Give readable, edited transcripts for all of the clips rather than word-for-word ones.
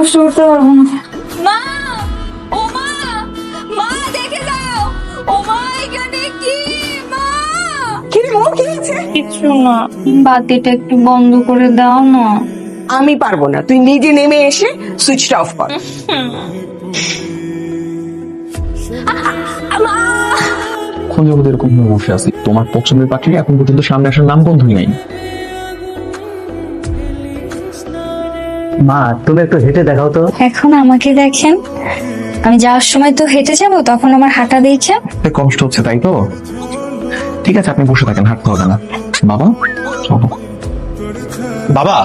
কষ্ট করতে পারবো না। মা, ও মা, মা দেখে দাও, ও মা এখানে কি? মা, কি রে মো, কি হয়েছে? কিছু না, বাতিটা একটু বন্ধ করে দাও না। আমি পারবো না, তুই নিজে নেমে এসে সুইচটা অফ কর। এখন জগৎ এরকম ভাবে বসে আছি, তোমার পছন্দের পাখি এখন পর্যন্ত সামনে আসার নাম গন্ধই নাই। মা তুমি একটু হেঁটে দেখাও তো। এখন আমাকে দেখেন, আমি যাওয়ার সময় তো হেঁটে যাবো, তখন আমার হাঁটা দেখছেন। কষ্ট হচ্ছে তাই তো? ঠিক আছে, আপনি বসে থাকেন, হাঁটতে হবে না। বাবা চলো। বাবা,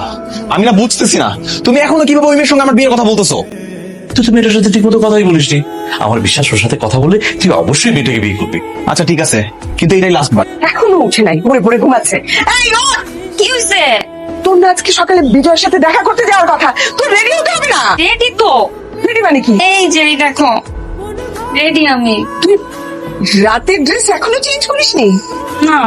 আমি না বুঝতেছি না তুমি এখনো কিভাবে ওই মেয়ের সঙ্গে আমার বিয়ের কথা বলতেছো। তো তুমি এটার সাথে ঠিক মতো কথাই বলিসনি। আমার বিশ্বাস ওর সাথে কথা বলে তুই অবশ্যই মেয়েটাকে বিয়ে করবি। আচ্ছা ঠিক আছে, কিন্তু এটাই লাস্ট বার। এখনো উঠে নাই, পড়ে পড়ে ঘুমাচ্ছে। এই ওঠ! কি হয়েছে? তোর না আজকে সকালে বিজয়ের সাথে দেখা করতে যাওয়ার কথা, তোর রেডি হতে হবে না? রেডি তো। রেডি মানে কি? এই যে এই দেখো, রেডি আমি। তুই রাতের ড্রেস এখনো চেঞ্জ করিসনি? না,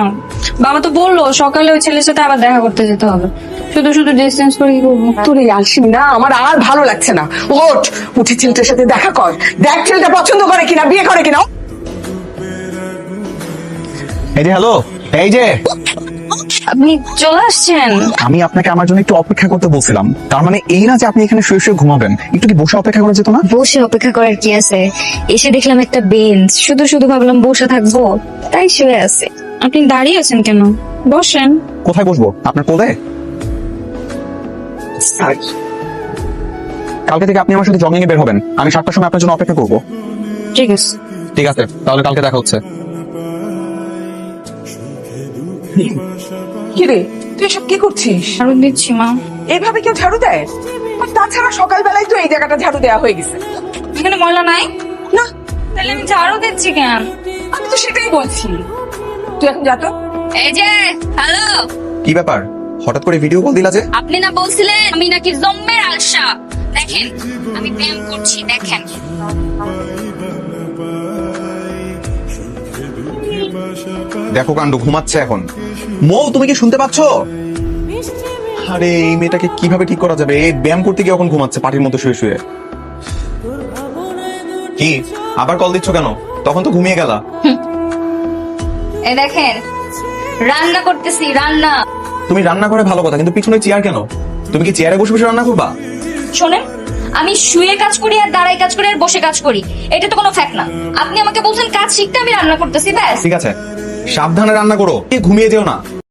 বাবা তো বললো সকালে ওই ছেলের সাথে আবার দেখা করতে যেতে হবে, শুধু শুধু ড্রেস চেঞ্জ করে কি করবো? তোর এই আলসিমি না আমার আর ভালো লাগছে না। ওঠ, উঠে ছেলেটার সাথে দেখা কর, দেখ ছেলেটা পছন্দ করে কিনা, বিয়ে করে কিনা। এই যে হ্যালো, এই যে আপনি চলে আসছেন? আমি আপনাকে আমার জন্য একটু অপেক্ষা করতে বলছিলাম, তার মানে এই না যে আপনি এখানে শুয়ে শুয়ে ঘুমাবেন, একটু কি বসে অপেক্ষা করা যেত না? বসে অপেক্ষা করার কি আছে? এসে দেখলাম একটা বেঞ্চ, শুধু শুধু ভাবলাম বসে থাকবো, তাই শুয়ে আছে। আপনি দাঁড়িয়ে আছেন কেন? বসেন। কোথায় বসবো? আপনার কোলে? কালকে থেকে আপনি আমার সাথে জগিং এ বের হবেন, আমি 7টার সময় আপনার জন্য অপেক্ষা করবো। ঠিক আছে। ঠিক আছে, তাহলে কালকে দেখা হচ্ছে। কি রে, তুই এসব কি করছিস? ঝাড়ু দিচ্ছি মা। এভাবে কেউ ঝাড়ু দেয়? আর তাছাড়া সকালবেলায় তো এই জায়গাটা ঝাড়ু দেওয়া হয়ে গেছে। এখানে ময়লা নাই? না, তাহলে আমি ঝাড়ু দিচ্ছি কেন? আমি তো সেটাই বলছি। তুই এখন যা তো। এই যে হ্যালো, কি ব্যাপার, হঠাৎ করে ভিডিও কল দিলা যে? আপনি না বলছিলেন আমি নাকি জম্মের আলসা? দেখেন আমি ব্যায়াম করছি, দেখেন। দেখো কাণ্ড, ঘুমাচ্ছে এখন। মৌ, তুমি কি শুনতে পাচ্ছ? আরে এই মেয়েটাকে কিভাবে ঠিক করা যাবে? এই ব্যায়াম করতে গিয়ে এখন ঘুমাচ্ছে পাটির মতো শুয়ে শুয়ে। কি আবার কল দিচ্ছ কেন? তখন তো ঘুমিয়ে গেলা। এই দেখেন রান্না করতেছি, রান্না। তুমি রান্না করে ভালো কথা, কিন্তু পিছনে চেয়ার কেন? তুমি কি চেয়ারে বসে বসে রান্না করবা? শোনেন, আমি শুয়ে কাজ করি আর দাঁড়ায় কাজ করি আর বসে কাজ করি, এটা তো কোনো ফ্যাক্ট না। আপনি আমাকে বলছেন কাজ শিখতে, আমি রান্না করতেছি, ব্যাস। ঠিক আছে, সাবধানে রান্না করো, ঘুমিয়ে যেও না।